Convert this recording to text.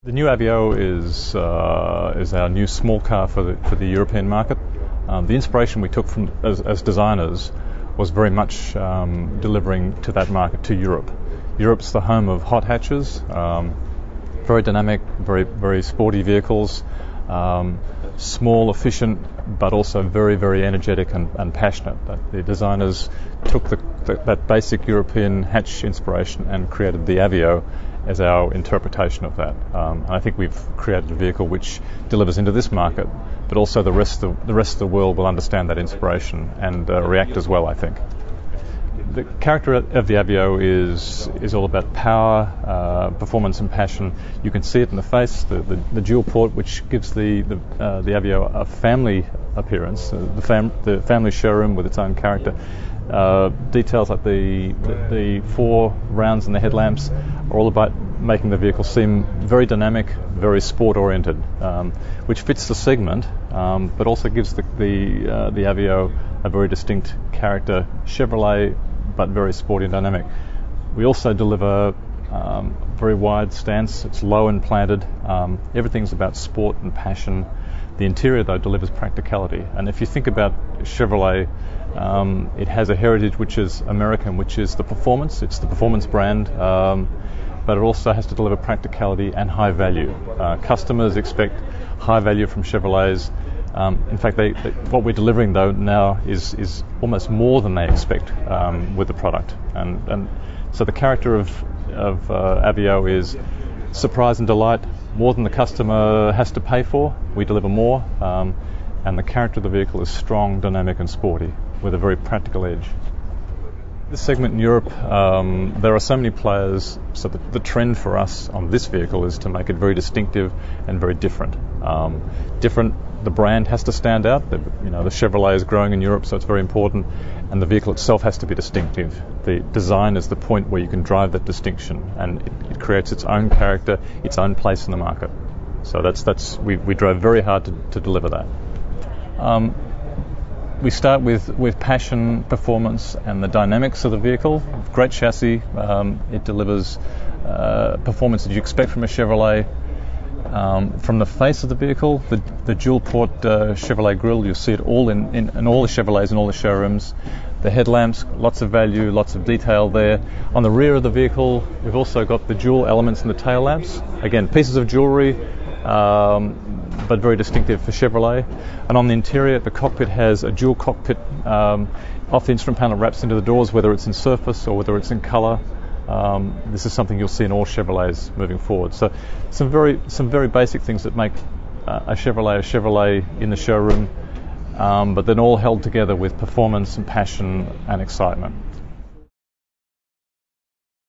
The new Aveo is our new small car for the European market. The inspiration we took from as designers was very much delivering to that market, to Europe. Europe's the home of hot hatches, very dynamic, very sporty vehicles, small, efficient, but also very energetic and passionate. The designers took that basic European hatch inspiration and created the Aveo as our interpretation of that. And I think we've created a vehicle which delivers into this market, but also the rest of the world will understand that inspiration and react as well, I think. The character of the Aveo is all about power, performance and passion. You can see it in the face, the dual port, which gives the Aveo a family appearance, the family showroom with its own character. Details like the four rounds in the headlamps are all about making the vehicle seem very dynamic, very sport-oriented, which fits the segment, but also gives the Aveo a very distinct character. Chevrolet, but very sporty and dynamic. We also deliver very wide stance. It's low and planted. Everything's about sport and passion. The interior, though, delivers practicality. And if you think about Chevrolet, it has a heritage which is American, which is the performance. It's the performance brand, but it also has to deliver practicality and high value. Customers expect high value from Chevrolets. In fact, what we're delivering though now is almost more than they expect with the product. And so the character of Aveo is surprise and delight. More than the customer has to pay for, we deliver more. And the character of the vehicle is strong, dynamic and sporty with a very practical edge. This segment in Europe, there are so many players, so the trend for us on this vehicle is to make it very distinctive and very different. The brand has to stand out. The Chevrolet is growing in Europe, so it's very important, and the vehicle itself has to be distinctive. The design is the point where you can drive that distinction, and it creates its own character, its own place in the market. So we drove very hard to deliver that. We start with passion, performance, and the dynamics of the vehicle. Great chassis. It delivers performance that you expect from a Chevrolet. From the face of the vehicle, the dual port Chevrolet grille, you'll see it all in all the Chevrolets in all the showrooms. The headlamps, lots of value, lots of detail there. On the rear of the vehicle, we've also got the dual elements in the tail lamps. Again, pieces of jewellery, but very distinctive for Chevrolet. And on the interior, the cockpit has a dual cockpit. Off the instrument panel wraps into the doors, whether it's in surface or whether it's in colour. This is something you'll see in all Chevrolets moving forward. So some very basic things that make a Chevrolet in the showroom, but then all held together with performance and passion and excitement.